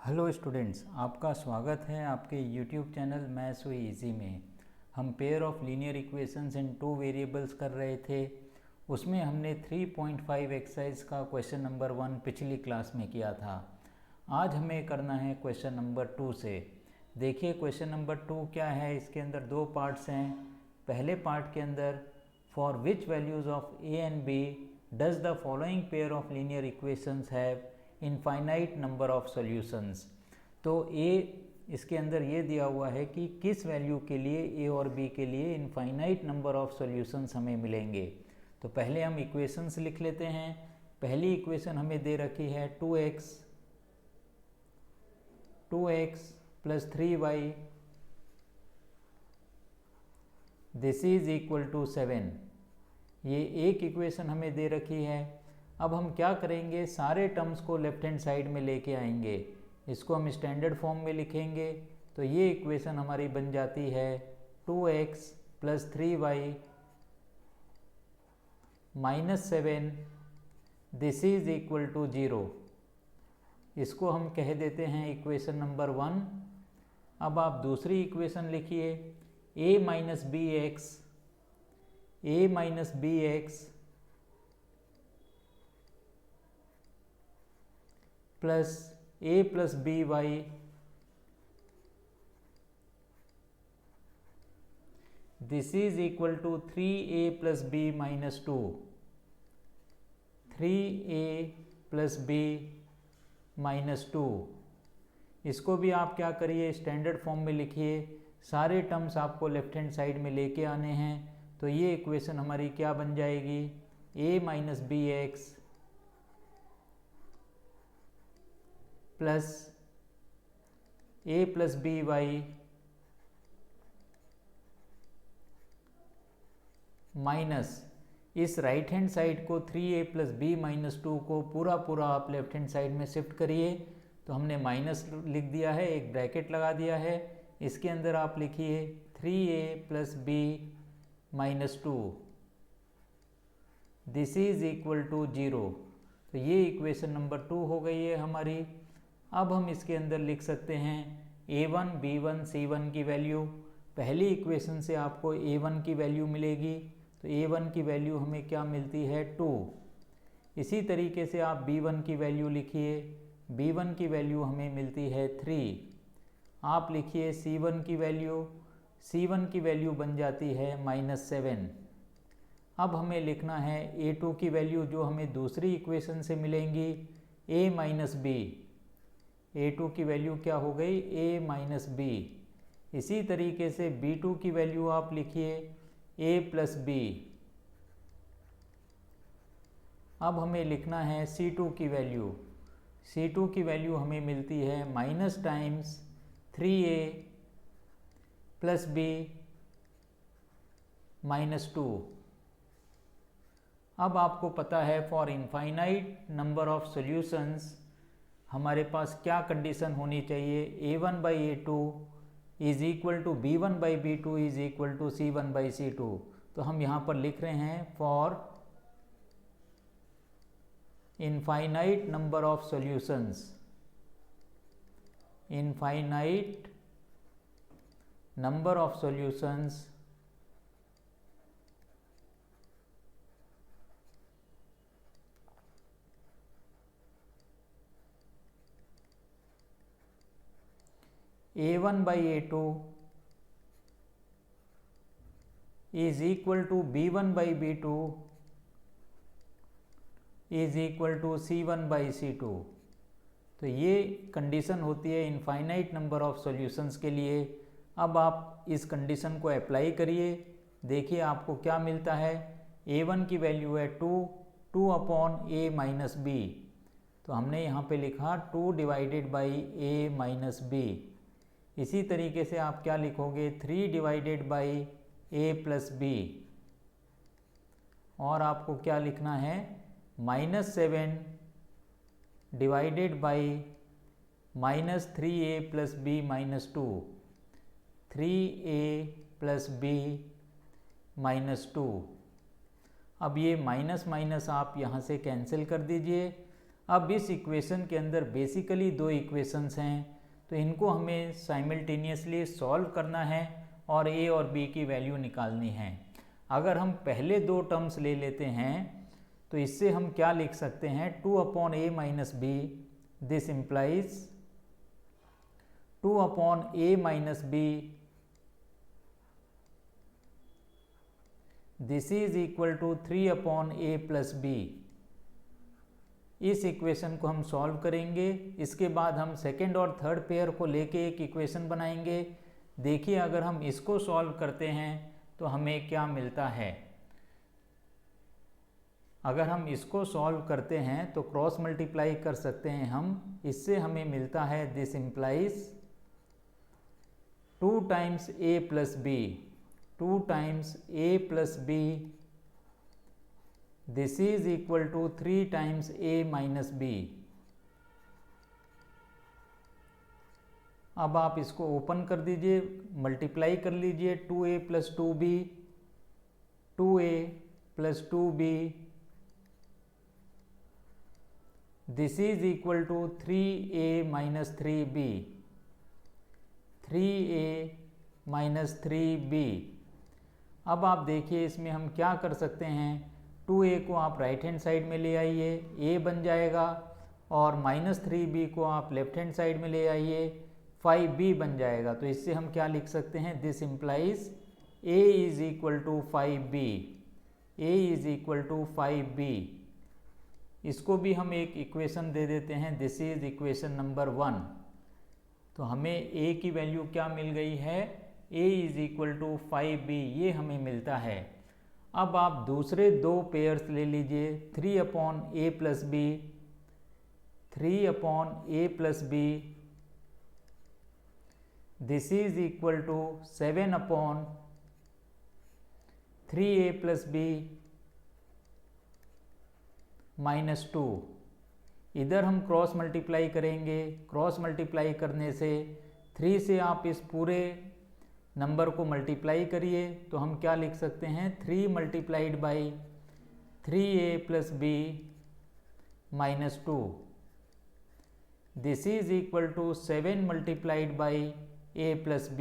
Hello students, आपका स्वागत है आपके यूट्यूब चैनल मैथ्स वे इजी में। हम pair of linear equations in two variables कर रहे थे। उसमें हमने 3.5 एक्सरसाइज का क्वेश्चन नंबर 1 पिछली क्लास में किया था। आज हमें करना है क्वेश्चन नंबर 2 से। देखिए क्वेश्चन नंबर 2 क्या है। इसके अंदर दो पार्ट्स हैं। पहले पार्ट के अंदर for which values of A and B does the following pair of linear equations have infinite number of solutions. तो ए इसके अंदर ये दिया हुआ है कि किस वैल्यू के लिए ए और बी के लिए इनफाइनाइट नंबर ऑफ सॉल्यूशंस हमें मिलेंगे। तो पहले हम इक्वेशंस लिख लेते हैं। पहली इक्वेशन हमें दे रखी है 2x plus 3y this is equal to 7। ये एक इक्वेशन हमें दे रखी है। अब हम क्या करेंगे, सारे टर्म्स को लेफ्ट हैंड साइड में लेके आएंगे। इसको हम स्टैंडर्ड फॉर्म में लिखेंगे तो ये इक्वेशन हमारी बन जाती है 2x plus 3y minus 7 this is equal to 0। इसको हम कह देते हैं इक्वेशन नंबर 1। अब आप दूसरी इक्वेशन लिखिए a minus B X plus a plus B Y this is equal to 3a plus B minus 2। 3a plus B minus 2। इसको भी आप क्या करिए, स्टैंडर्ड फॉर्म में लिखिए। सारे टर्म्स आपको लेफ्ट हैंड साइड में लेके आने हैं। तो ये इक्वेशन हमारी क्या बन जाएगी, a minus B X plus a plus B Y minus इस राइट हैंड साइड को 3a प्लस बी माइनस 2 को पूरा आप लेफ्ट हैंड साइड में शिफ्ट करिए। तो हमने माइनस लिख दिया है, एक ब्रैकेट लगा दिया है। इसके अंदर आप लिखिए 3a plus B minus 2 this is equal to 0। तो ये इक्वेशन नंबर 2 हो गई है हमारी। अब हम इसके अंदर लिख सकते हैं a1 b1 c1 की वैल्यू। पहली इक्वेशन से आपको a1 की वैल्यू मिलेगी। तो a1 की वैल्यू हमें क्या मिलती है 2। इसी तरीके से आप b1 की वैल्यू लिखिए। b1 की वैल्यू हमें मिलती है 3। आप लिखिए c1 की वैल्यू। c1 की वैल्यू बन जाती है -7। अब हमें लिखना है a2 की वैल्यू जो हमें दूसरी इक्वेशन से मिलेंगी a माइनस बी। a2 की वैल्यू क्या हो गई, a माइनस बी। इसी तरीके से b2 की वैल्यू आप लिखिए a प्लस बी। अब हमें लिखना है c2 की वैल्यू। c2 की वैल्यू हमें मिलती है minus times 3a plus B minus 2। अब आपको पता है for infinite number of solutions हमारे पास क्या कंडीशन होनी चाहिए, a1 by a2 is equal to b1 by b2 is equal to c1 by c2। तो हम यहाँ पर लिख रहे हैं for infinite number of solutions. Infinite number of solutions a1 by a2 is equal to b1 by b2 is equal to c1 by c2। तो ये condition होती है इनफाइनाइट नंबर ऑफ सॉल्यूशंस के लिए। अब आप इस कंडीशन को अप्लाई करिए। देखिए आपको क्या मिलता है, a1 की वैल्यू है 2 अपॉन a माइनस बी। तो हमने यहाँ पे लिखा 2 divided by a minus B. इसी तरीके से आप क्या लिखोगे, 3 divided by a plus B. और आपको क्या लिखना है, -7 divided by -3a plus B minus 2। 3a plus B minus 2। अब ये माइनस माइनस आप यहाँ से कैंसिल कर दीजिए। अब इस इक्वेशन के अंदर बेसिकली दो इक्वेशंस हैं, तो इनको हमें साइमल्टेनियसली सॉल्व करना है और a और b की वैल्यू निकालनी है। अगर हम पहले दो टर्म्स ले लेते हैं तो इससे हम क्या लिख सकते हैं, 2/a minus b, this implies 2/a minus b, this is equal to 3/a plus b। इस इक्वेशन को हम सॉल्व करेंगे। इसके बाद हम सेकेंड और थर्ड पेयर को लेके एक इक्वेशन बनाएंगे। देखिए अगर हम इसको सॉल्व करते हैं तो हमें क्या मिलता है। अगर हम इसको सॉल्व करते हैं तो क्रॉस मल्टीप्लाई कर सकते हैं हम, इससे हमें मिलता है this implies 2 times a plus b, 2 times a plus b, this is equal to 3 times a minus b। अब आप इसको ओपन कर दीजिए, मल्टीप्लाई कर लीजिए, 2a plus 2b, 2a plus 2b, this is equal to 3a minus 3b, 3a minus 3b। अब आप देखिए इसमें हम क्या कर सकते हैं, 2a को आप राइट हैंड साइड में ले आइए, a बन जाएगा, और माइनस 3b को आप लेफ्ट हैंड साइड में ले आइए, 5b बन जाएगा। तो इससे हम क्या लिख सकते हैं, this implies a is equal to 5b, a is equal to 5b। इसको भी हम एक इक्वेशन दे देते हैं, दिस इज इक्वेशन नंबर 1। तो हमें a की वैल्यू क्या मिल गई है, a is equal to 5b, ये हमें मिलता है। अब आप दूसरे दो पेयर्स ले लीजिए, 3/a plus b, 3/a plus b, this is equal to 7/3a plus b minus 2। इधर हम क्रॉस मल्टीप्लाई करेंगे, क्रॉस मल्टीप्लाई करने से 3 से आप इस पूरे नंबर को मल्टीप्लाई करिए तो हम क्या लिख सकते हैं, 3 multiplied by 3a plus b minus 2, this is equal to 7 multiplied by a plus b।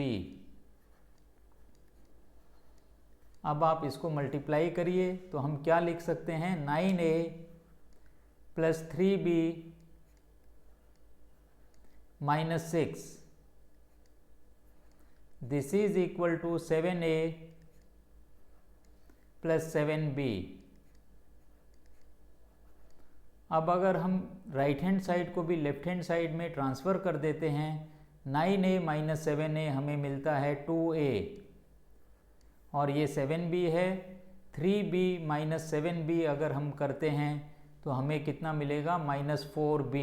अब आप इसको मल्टीप्लाई करिए तो हम क्या लिख सकते हैं, 9a plus 3b minus 6, this is equal to 7a plus 7b। अब अगर हम राइट हैंड साइड को भी लेफ्ट हैंड साइड में ट्रांसफ़र कर देते हैं, 9a माइनस 7a हमें मिलता है 2a, और ये 7b है, 3b माइनस 7b अगर हम करते हैं तो हमें कितना मिलेगा, minus 4b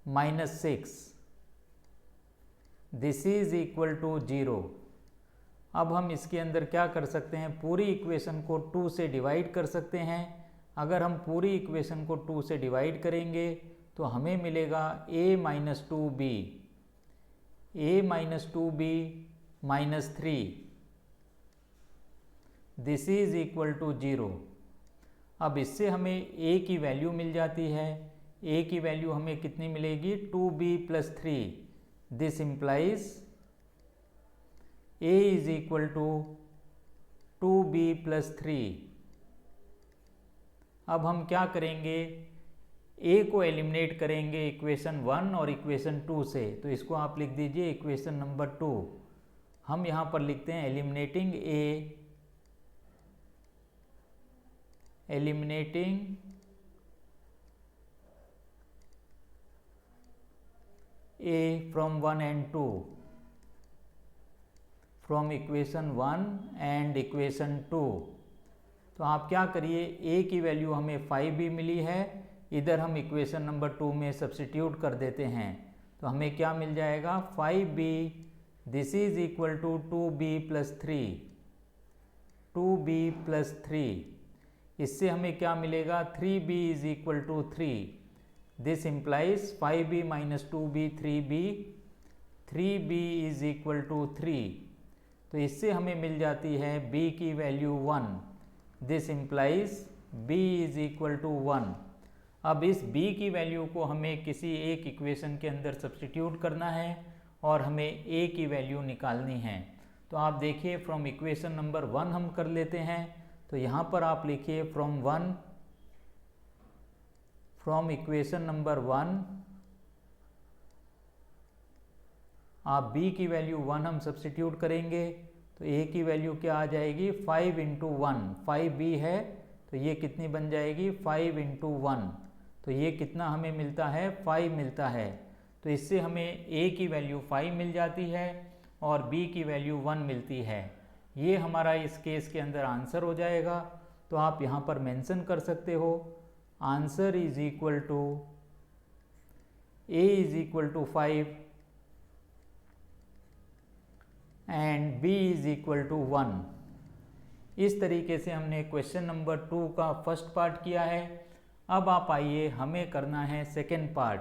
minus 6, this is equal to 0। अब हम इसके अंदर क्या कर सकते हैं, पूरी इक्वेशन को 2 से डिवाइड कर सकते हैं। अगर हम पूरी इक्वेशन को 2 से डिवाइड करेंगे तो हमें मिलेगा a minus 2b, a minus 2b minus 3, this is equal to 0। अब इससे हमें a की वैल्यू मिल जाती है, a की वैल्यू हमें कितनी मिलेगी, 2b plus 3, this implies a is equal to 2b plus 3। अब हम क्या करेंगे, a को एलिमिनेट करेंगे इक्वेशन 1 और इक्वेशन 2 से, तो इसको आप लिख दीजिए इक्वेशन नंबर 2। हम यहाँ पर लिखते हैं eliminating a from 1 and 2, from equation 1 and equation 2। तो आप क्या करिए, a की वैल्यू हमें 5b मिली है, इधर हम इक्वेशन नंबर 2 में सब्स्टिट्यूट कर देते हैं तो हमें क्या मिल जाएगा, 5b, this is equal to 2b plus 3, 2b plus 3। इससे हमें क्या मिलेगा, 3b is equal to 3, this implies 5b minus 2b 3b, 3b is equal to 3। तो इससे हमें मिल जाती है b की value 1, this implies b is equal to 1। अब इस b की वैल्यू को हमें किसी एक इक्वेशन के अंदर सब्स्टिट्यूट करना है और हमें a की वैल्यू निकालनी है। तो आप देखिए फ्रॉम इक्वेशन नंबर 1 हम कर लेते हैं। तो यहाँ पर आप लिखिए फ्रॉम इक्वेशन नंबर 1 आप b की वैल्यू 1 हम सब्स्टिट्यूट करेंगे तो a की वैल्यू क्या आ जाएगी 5 इंटू 1, 5b है तो ये कितनी बन जाएगी 5 इंटू 1, तो ये कितना हमें मिलता है 5 मिलता है। तो इससे हमें a की वैल्यू 5 मिल जाती है और b की वैल्यू 1 मिलती है। ये हमारा इस केस के अंदर आंसर हो जाएगा। तो आप यहाँ पर मेंशन कर सकते हो answer is equal to a is equal to 5 and b is equal to 1। इस तरीके से हमने क्वेश्चन नंबर 2 का फर्स्ट पार्ट किया है। अब आप आइए हमें करना है सेकेंड पार्ट।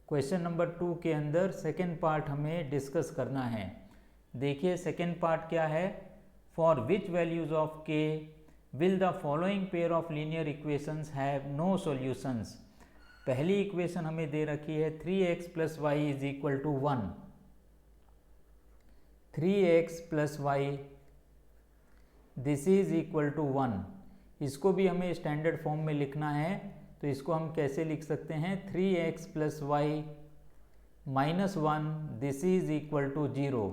क्वेश्चन नंबर 2 के अंदर सेकेंड पार्ट हमें डिस्कस करना है। देखिए सेकेंड पार्ट क्या है, for which values of k will the following pair of linear equations have no solutions. पहली इक्वेशन हमें दे रखी है 3x plus Y is equal to 1, 3x plus Y this is equal to 1। इसको भी हमें स्टैंडर्ड फॉर्म में लिखना है तो इसको हम कैसे लिख सकते हैं 3x plus Y minus 1 this is equal to 0।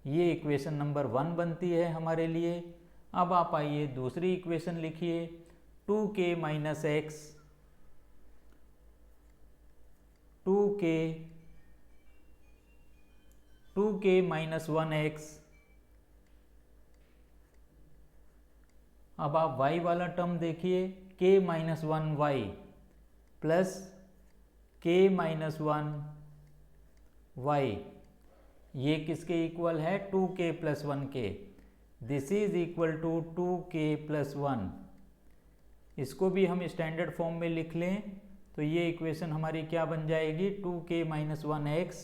ये इक्वेशन नंबर 1 बनती है हमारे लिए। अब आप आइए दूसरी इक्वेशन लिखिए 2k minus x 2k minus 1x। अब आप y वाला टर्म देखिए k minus 1 Y plus k minus 1 Y, ये किसके इक्वल है 2k plus 1k, this is equal to 2k plus 1। इसको भी हम स्टैंडर्ड फॉर्म में लिख लें तो ये इक्वेशन हमारी क्या बन जाएगी 2k minus 1x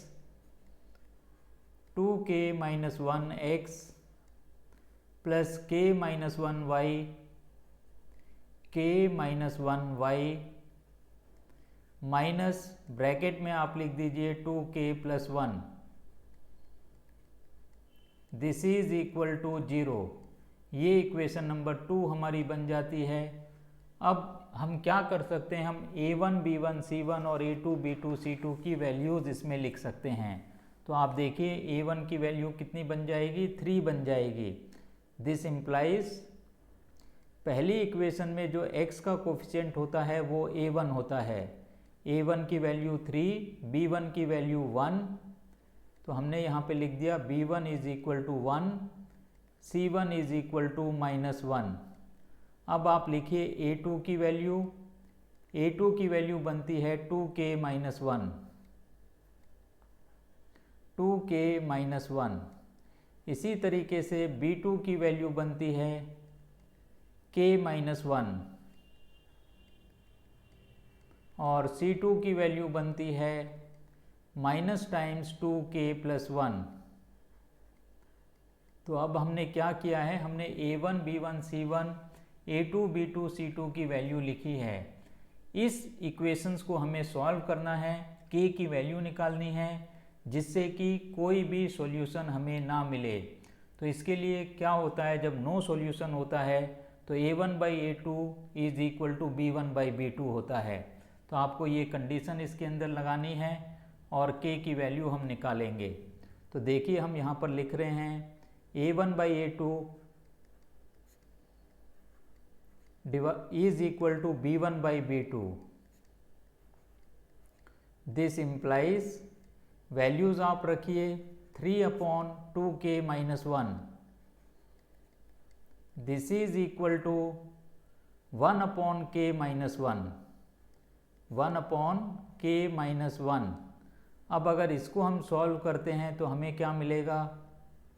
2k minus 1x plus k minus 1 Y k minus 1 Y minus bracket में आप लिख दीजिए 2k plus 1 this is equal to 0। ये इक्वेशन नंबर 2 हमारी बन जाती है। अब हम क्या कर सकते हैं, हम a1 b1 c1 और a2 b2 c2 की वैल्यूज़ इसमें लिख सकते हैं। तो आप देखिए a1 की वैल्यू कितनी बन जाएगी 3 बन जाएगी। दिस इम्प्लाइज पहली इक्वेशन में जो x का कोफिशिएंट होता है वो a1 होता है, a1 की वैल्यू 3 b1 की वैल्यू 1, तो हमने यहाँ पे लिख दिया b1 is equal to 1 c1 is equal to minus 1। अब आप लिखिए a2 की वैल्यू, a2 की वैल्यू बनती है 2k माइनस 1, 2k माइनस 1। इसी तरीके से b2 की वैल्यू बनती है k माइनस 1 और c2 की वैल्यू बनती है माइनस टाइम्स 2k प्लस 1। तो अब हमने क्या किया है, हमने a1 b1 c1 a2 b2 c2 की वैल्यू लिखी है। इस इक्वेशंस को हमें सॉल्व करना है, k की वैल्यू निकालनी है जिससे कि कोई भी सॉल्यूशन हमें ना मिले। तो इसके लिए क्या होता है, जब नो सॉल्यूशन होता है तो a1 by a2 is equal to b1 by b2 होता है। तो आपको ये कंडीशन इसके अंदर लगानी है और k की वैल्यू हम निकालेंगे। तो देखिए हम यहाँ पर लिख रहे हैं a1 by a2 is equal to b1 by b2। This implies values आप रखिए 3 upon 2k minus 1 this is equal to 1 upon k minus 1, 1 upon k minus 1। अब अगर इसको हम सॉल्व करते हैं तो हमें क्या मिलेगा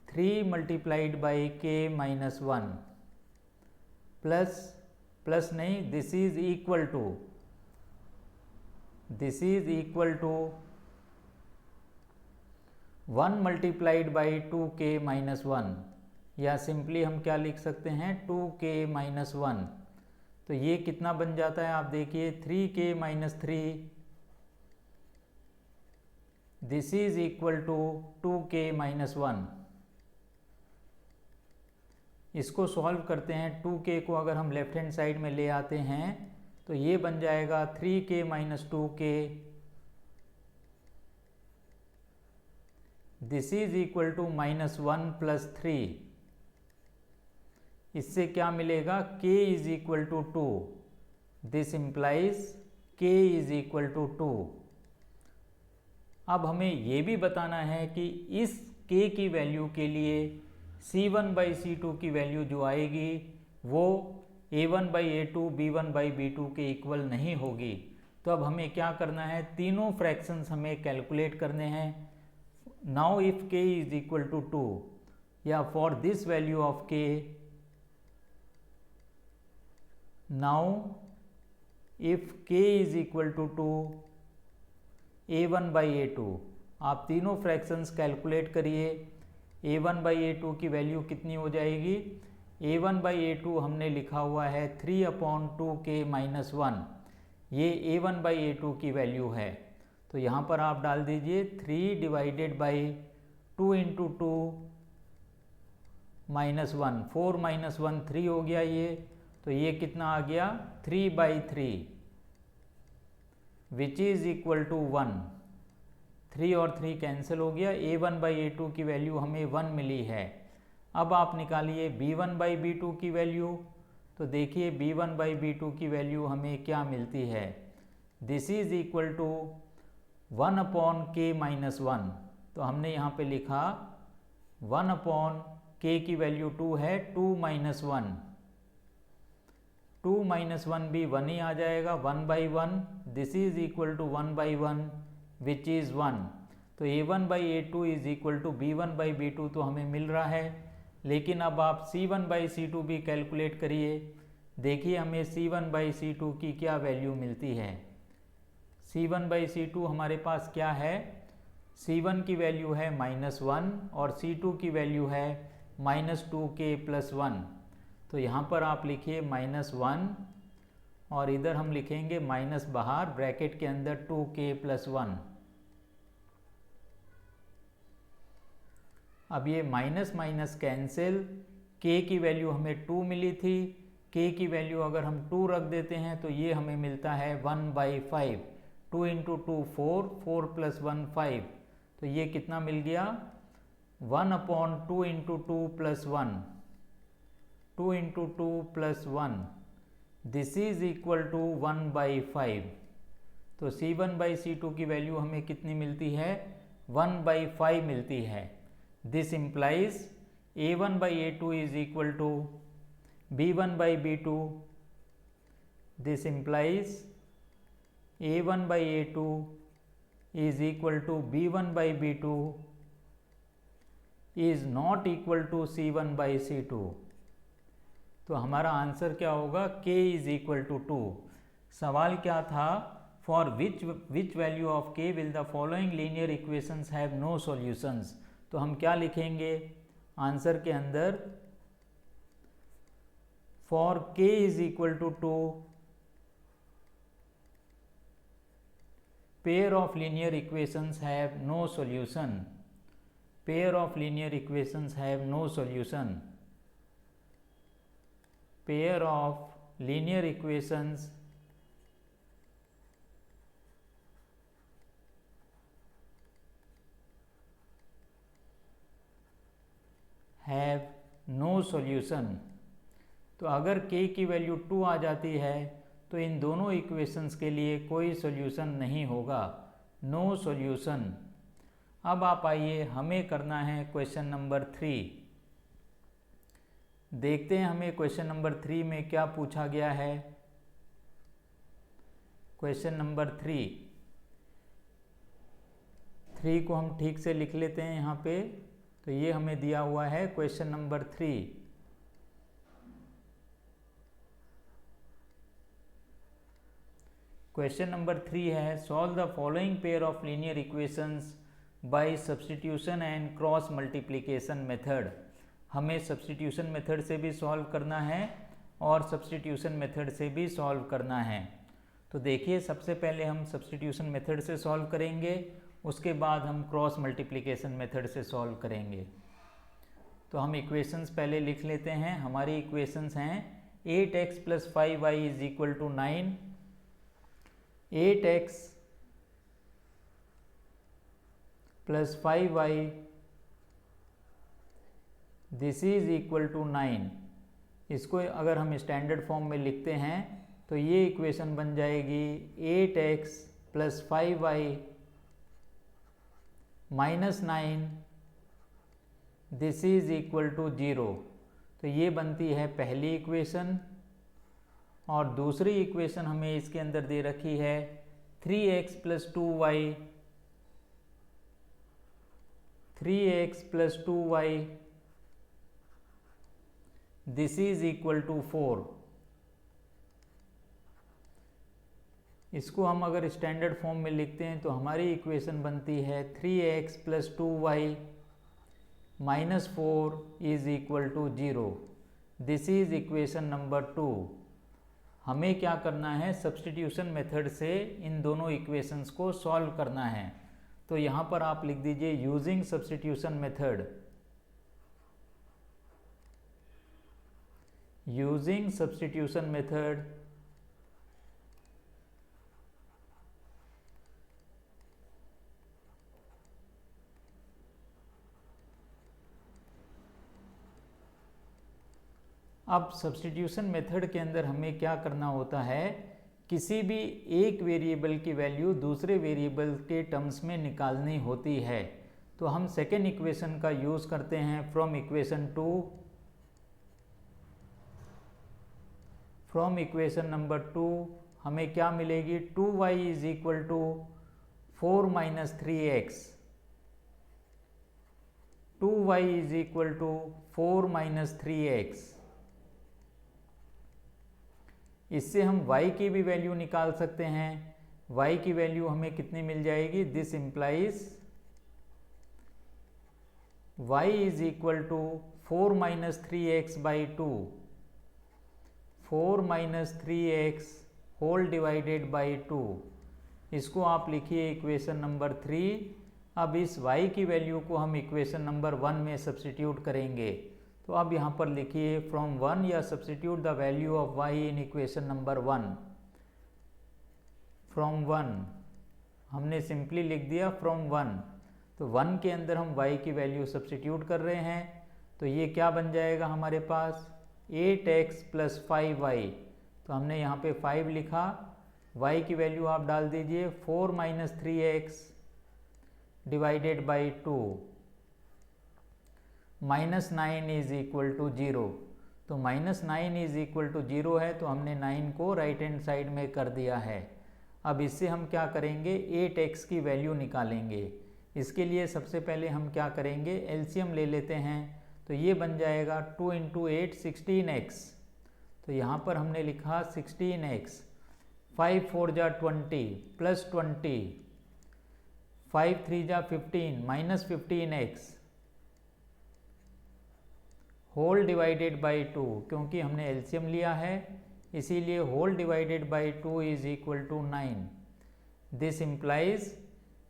3 multiplied by k minus 1 plus नहीं this is equal to 1 multiplied by 2k minus 1, या सिंपली हम क्या लिख सकते हैं 2k माइनस 1। तो ये कितना बन जाता है आप देखिए 3k minus 3, this is equal to 2k minus 1। इसको सॉल्व करते हैं, 2k को अगर हम लेफ्ट हैंड साइड में ले आते हैं तो ये बन जाएगा 3k minus 2k, this is equal to minus 1 plus 3। इससे क्या मिलेगा, k is equal to 2, this implies k is equal to 2। अब हमें ये भी बताना है कि इस k की वैल्यू के लिए C1 बाई C2 की वैल्यू जो आएगी वो A1 by A2 B1 by B2 के इक्वल नहीं होगी। तो अब हमें क्या करना है, तीनों फ्रैक्शंस हमें कैलकुलेट करने हैं। Now if k is equal to 2 या for this value of k, now if k is equal to 2 A1 by A2, आप तीनों फ्रैक्शंस कैलकुलेट करिए। A1 बाई A2 की वैल्यू कितनी हो जाएगी, A1 बाई A2 हमने लिखा हुआ है 3/2k माइनस 1, ये A1 बाई A2 की वैल्यू है। तो यहाँ पर आप डाल दीजिए 3 divided by 2 into 2 minus 1, 4 minus 1 3 हो गया ये, तो ये कितना आ गया 3/3 विच इज इक्वल टू 1। 3 और 3 कैंसिल हो गया, A1 बाई A2 की वैल्यू हमें 1 मिली है। अब आप निकालिए B1 बाई B2 की वैल्यू, तो देखिए B1 बाई B2 की वैल्यू हमें क्या मिलती है, this is equal to 1/k minus 1। तो हमने यहाँ पे लिखा 1/k की वैल्यू 2 है, 2 माइनस 1, 2 माइनस 1 भी 1 ही आ जाएगा, 1/1, this is equal to 1/1 which is 1। तो A1 by A2 is equal to B1 by B2 तो हमें मिल रहा है। लेकिन अब आप C1 बाई C2 भी कैलकुलेट करिए, देखिए हमें C1 बाई C2 की क्या वैल्यू मिलती है। C1 बाई C2 हमारे पास क्या है, C1 की वैल्यू है -1 और C2 की वैल्यू है -2k प्लस 1। तो यहाँ पर आप लिखिए -1 और इधर हम लिखेंगे माइनस बाहर ब्रैकेट के अंदर 2k प्लस 1। अब ये माइनस माइनस कैंसिल, k की वैल्यू हमें 2 मिली थी, k की वैल्यू अगर हम 2 रख देते हैं तो ये हमें मिलता है 1/5, 2 इंटू 2 4, 4 प्लस 1 5, तो ये कितना मिल गया 1/2 into 2 plus 1, 2 into 2 plus 1, this is equal to 1/5। तो C1 बाई C2 की वैल्यू हमें कितनी मिलती है, 1/5 मिलती है। This implies A1 by A2 is equal to B1 by B2, this implies A1 by A2 is equal to B1 by B2 is not equal to C1 by C2। तो हमारा answer क्या होगा, k इज इक्वल टू 2। सवाल क्या था, for which value of k will the following linear equations have no solutions. तो हम क्या लिखेंगे आंसर के अंदर, for k is equal to 2 pair of linear equations have no solution, pair of linear equations have no solution, pair of linear equations have no solution। तो अगर k की value 2 आ जाती है तो इन दोनों इक्वेशंस के लिए कोई सॉल्यूशन नहीं होगा, नो सॉल्यूशन। अब आप आइए हमें करना है क्वेश्चन नंबर 3। देखते हैं हमें क्वेश्चन नंबर 3 में क्या पूछा गया है। क्वेश्चन नंबर 3 को हम ठीक से लिख लेते हैं यहाँ पे। तो ये हमें दिया हुआ है क्वेश्चन नंबर 3। क्वेश्चन नंबर 3 है, solve the following pair of linear equations bye substitution and cross multiplication method. हमें सब्स्टिट्यूशन मेथड से भी सॉल्व करना है और सब्स्टिट्यूशन मेथड से भी सॉल्व करना है। तो देखिए, सबसे पहले हम सब्स्टिट्यूशन मेथड से सॉल्व करेंगे, उसके बाद हम क्रॉस मल्टीप्लिकेशन मेथड से सॉल्व करेंगे। तो हम इक्वेशंस पहले लिख लेते हैं। हमारी इक्वेशंस हैं 8x + 5y = 9, 8x + 5y this is equal to 9। इसको अगर हम स्टैंडर्ड फॉर्म में लिखते हैं तो ये इक्वेशन बन जाएगी 8x + 5y - 9 this is equal to 0। तो ये बनती है पहली इक्वेशन। और दूसरी इक्वेशन हमें इसके अंदर दे रखी है 3x + 2y, 3x + 2y this is equal to 4। इसको हम अगर स्टैंडर्ड फॉर्म में लिखते हैं तो हमारी इक्वेशन बनती है 3x + 2y - 4 is equal to 0। This is equation number 2। हमें क्या करना है, सब्स्टिट्यूशन मेथड से इन दोनों इक्वेशंस को सॉल्व करना है। तो यहाँ पर आप लिख दीजिए using substitution method, using substitution method अब सब्स्टिट्यूशन मेथड के अंदर हमें क्या करना होता है, किसी भी एक वेरिएबल की वैल्यू दूसरे वेरिएबल के टर्म्स में निकालनी होती है। तो हम सेकेंड इक्वेशन का यूज़ करते हैं फ्रॉम इक्वेशन नंबर 2 हमें क्या मिलेगी, 2y = 4 - 3x, 2y = 4 - 3x। इससे हम y की भी वैल्यू निकाल सकते हैं। y की वैल्यू हमें कितनी मिल जाएगी, this implies y = 4 - 3x/2, 4 - 3x whole divided by 2। इसको आप लिखिए इक्वेशन नंबर 3। अब इस y की वैल्यू को हम इक्वेशन नंबर 1 में सब्स्टिट्यूट करेंगे। तो अब यहाँ पर लिखिए फ्रॉम 1 या substitute the value of y in equation number 1। From 1 हमने सिंपली लिख दिया फ्रॉम 1। तो 1 के अंदर हम y की वैल्यू सब्स्टिट्यूट कर रहे हैं। तो ये क्या बन जाएगा हमारे पास, 8x + 5y। तो हमने यहाँ पे 5 लिखा, y की वैल्यू आप डाल दीजिए 4 - 3x divided by 2 -9 is equal to 0। तो -9 इज इक्वल टू 0 है, तो हमने 9 को राइट हैंड साइड में कर दिया है। अब इससे हम क्या करेंगे, 8x की वैल्यू निकालेंगे। इसके लिए सबसे पहले हम क्या करेंगे, एलसीएम ले लेते हैं। तो ये बन जाएगा 2 × 8 16x। तो यहाँ पर हमने लिखा 16x, 5 4 जा 20 + 20, 5 3 जा 15 - 15x होल डिवाइडेड बाई 2। क्योंकि हमने एलसीएम लिया है इसीलिए whole divided by 2 is equal to 9। This implies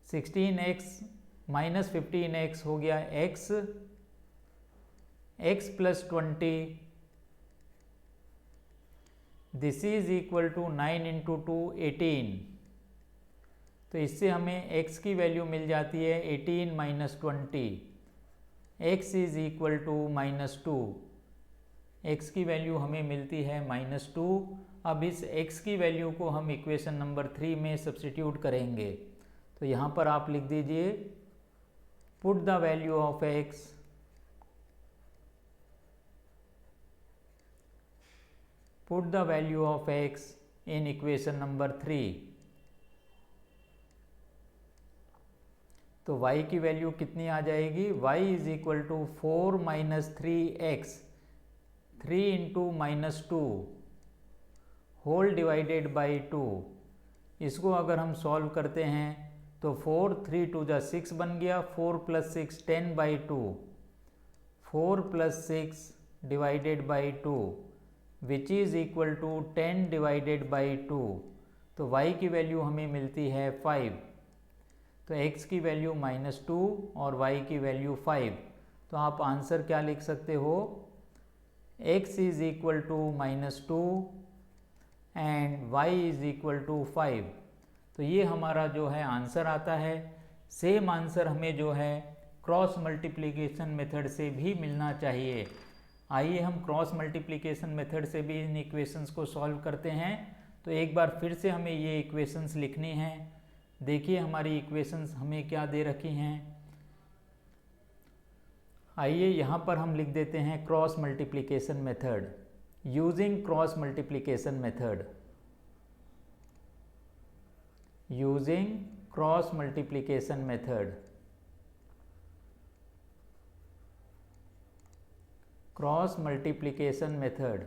16x - 15x हो गया x + 20 this is equal to 9 × 2 18। तो इससे हमें x की वैल्यू मिल जाती है 18 - 20, x is equal to -2। x की वैल्यू हमें मिलती है -2। अब इस x की वैल्यू को हम इक्वेशन नंबर 3 में सब्स्टिट्यूट करेंगे। तो यहाँ पर आप लिख दीजिए put the value of x, put the value of x in equation number 3। तो y की वैल्यू कितनी आ जाएगी, y = 4 - 3x, 3 × -2 whole divided by 2। इसको अगर हम सॉल्व करते हैं तो 4 3 2 जा 6 बन गया, 4 + 6 10/2, 4 + 6 divided by 2 which is equal to 10 divided by 2, तो y की वैल्यू हमें मिलती है 5। तो x की वैल्यू -2 और y की वैल्यू 5। तो आप आंसर क्या लिख सकते हो, x is equal to -2 and y is equal to 5। तो ये हमारा जो है आंसर आता है। सेम आंसर हमें जो है क्रॉस मल्टीप्लिकेशन मेथड से भी मिलना चाहिए। आइए हम क्रॉस मल्टीप्लिकेशन मेथड से भी इन इक्वेशंस को सॉल्व करते हैं। तो एक बार फिर से हमें ये इक्वेशंस लिखनी हैं। देखिए हमारी इक्वेशंस हमें क्या दे रखी हैं। आइए यहाँ पर हम लिख देते हैं cross multiplication method. Using cross multiplication method, using cross multiplication method, cross multiplication method.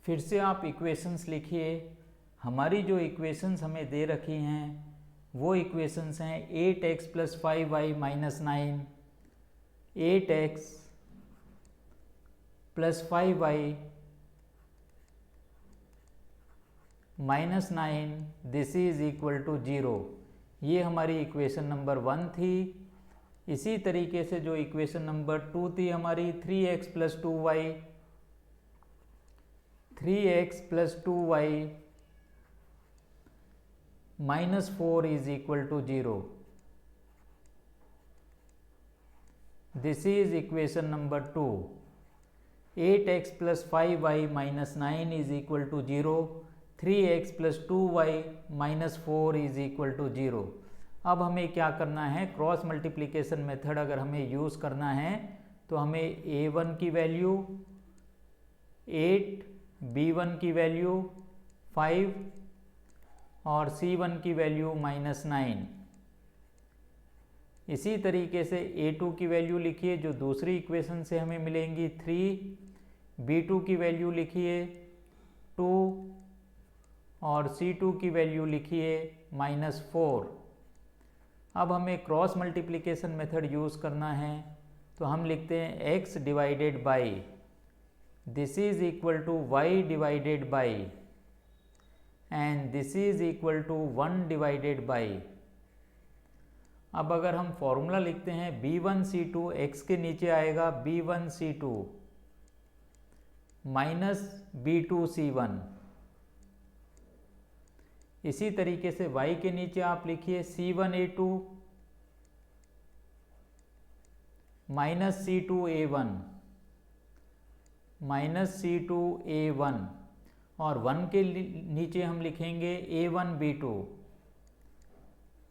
फिर से आप इक्वेशंस लिखिए। हमारी जो इक्वेशंस हमें दे रखी हैं वो इक्वेशंस हैं 8x + 5y - 9, 8x + 5y - 9, this is equal to 0। ये हमारी इक्वेशन नंबर 1 थी। इसी तरीके से जो इक्वेशन नंबर 2 थी हमारी 3x + 2y, 3x + 2y -4 is equal to 0। This is equation number 2। 8x + 5y - 9 is equal to 0, 3x + 2y -4 is equal to 0। अब हमें क्या करना है, क्रॉस मल्टीप्लिकेशन मेथड अगर हमें यूज़ करना है तो हमें a1 की वैल्यू 8, b1 की वैल्यू 5 और c1 की वैल्यू -9। इसी तरीके से a2 की वैल्यू लिखिए जो दूसरी इक्वेशन से हमें मिलेंगी 3, b2 की वैल्यू लिखिए 2 और c2 की वैल्यू लिखिए -4। अब हमें क्रॉस मल्टीप्लिकेशन मेथड यूज़ करना है तो हम लिखते हैं x divided by, this is equal to y divided by and this is equal to 1 divided by. अब अगर हम फॉर्मूला लिखते हैं b1c2, x के नीचे आएगा b1c2 माइनस b2c1। इसी तरीके से y के नीचे आप लिखिए c1a2 minus c2a1 minus c2a1 और 1 के नीचे हम लिखेंगे a1b2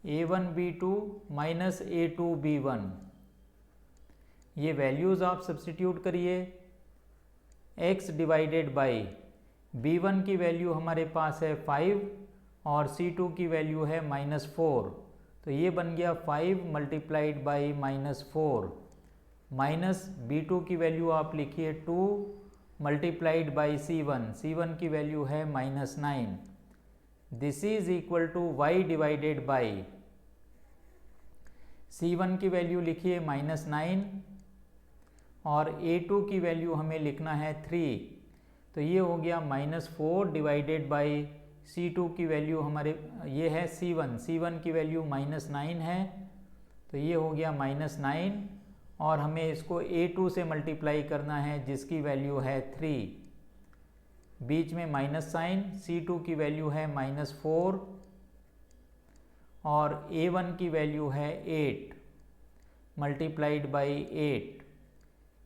a1b2 माइनस a2b1। ये वैल्यूज़ आप सब्स्टिट्यूट करिए। x डिवाइडेड बाई b1 की वैल्यू हमारे पास है 5 और c2 की वैल्यू है -4, तो ये बन गया 5 मल्टीप्लाइड बाई -4 माइनस b2 की वैल्यू आप लिखिए 2 मल्टीप्लाइड बाई c1 की वैल्यू है -9। This is equal to y divided by c1 की वैल्यू लिखिए -9 और a2 की वैल्यू हमें लिखना है 3, तो ये हो गया -4 डिवाइडेड बाई c2 की वैल्यू हमारे ये है c1 की वैल्यू -9 है, तो ये हो गया -9 और हमें इसको a2 से मल्टीप्लाई करना है जिसकी वैल्यू है 3, बीच में माइनस साइन, c2 की वैल्यू है -4 और a1 की वैल्यू है 8 multiplied by 8।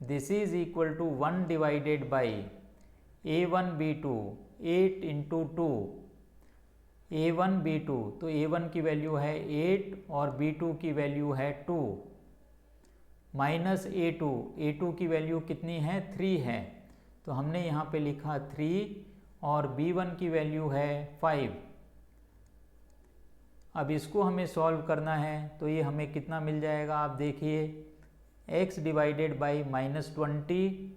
This is equal to 1 divided by a1b2 8 into 2 a1b2, तो a1 की वैल्यू है 8 और b2 की वैल्यू है 2 माइनस a2 की वैल्यू कितनी है 3 है, तो हमने यहाँ पे लिखा 3 और b1 की वैल्यू है 5। अब इसको हमें सॉल्व करना है तो ये हमें कितना मिल जाएगा, आप देखिए x डिवाइडेड बाई -20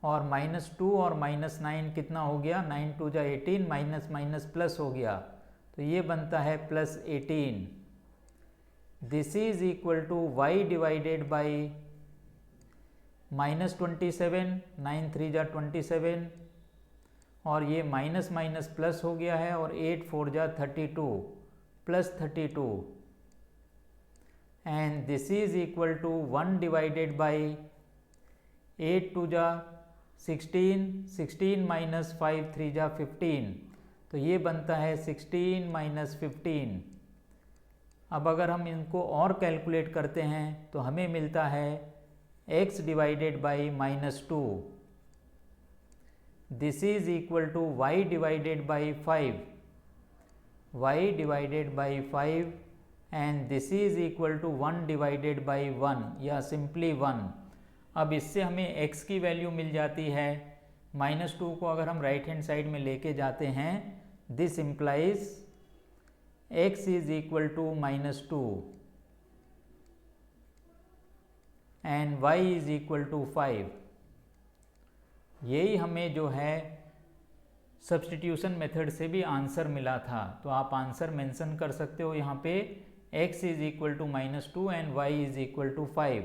और -2 और -9 कितना हो गया, 9 2 जा 18 माइनस माइनस प्लस हो गया, तो ये बनता है +18। This is equal to y divided by -27, 9 3 जा 27, और ये माइनस माइनस प्लस हो गया है, और 8 4 जा 32 +32, and this is equal to 1 divided by 8 2 जा 16, 16 माइनस 5 3 जा 15, तो ये बनता है 16 माइनस 15। अब अगर हम इनको और कैलकुलेट करते हैं तो हमें मिलता है x divided by -2, this is equal to y divided by 5, y divided by 5, and this is equal to 1 divided by 1 या सिंपली 1। अब इससे हमें x की वैल्यू मिल जाती है, -2 को अगर हम राइट हैंड साइड में लेके जाते हैं, this implies x is equal to -2 and y is equal to 5। यही हमें जो है सब्स्टिट्यूशन मेथड से भी आंसर मिला था। तो आप आंसर मेंशन कर सकते हो यहाँ पे, x is equal to -2 and y is equal to 5।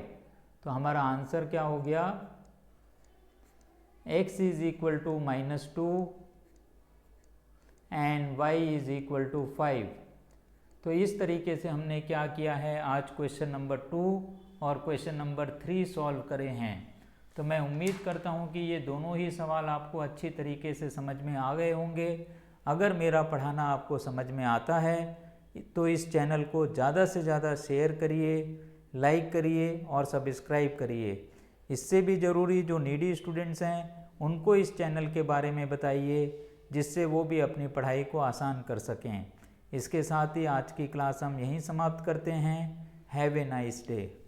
तो हमारा आंसर क्या हो गया, x is equal to -2 and y is equal to 5। तो इस तरीके से हमने क्या किया है, आज क्वेश्चन नंबर 2 और क्वेश्चन नंबर 3 सॉल्व करे हैं। तो मैं उम्मीद करता हूँ कि ये दोनों ही सवाल आपको अच्छी तरीके से समझ में आ गए होंगे। अगर मेरा पढ़ाना आपको समझ में आता है तो इस चैनल को ज़्यादा से ज़्यादा शेयर करिए, लाइक करिए और सब्सक्राइब करिए। इससे भी ज़रूरी जो नीडी स्टूडेंट्स हैं उनको इस चैनल के बारे में बताइए, जिससे वो भी अपनी पढ़ाई को आसान कर सकें। इसके साथ ही आज की क्लास हम यहीं समाप्त करते हैं। Have a nice day.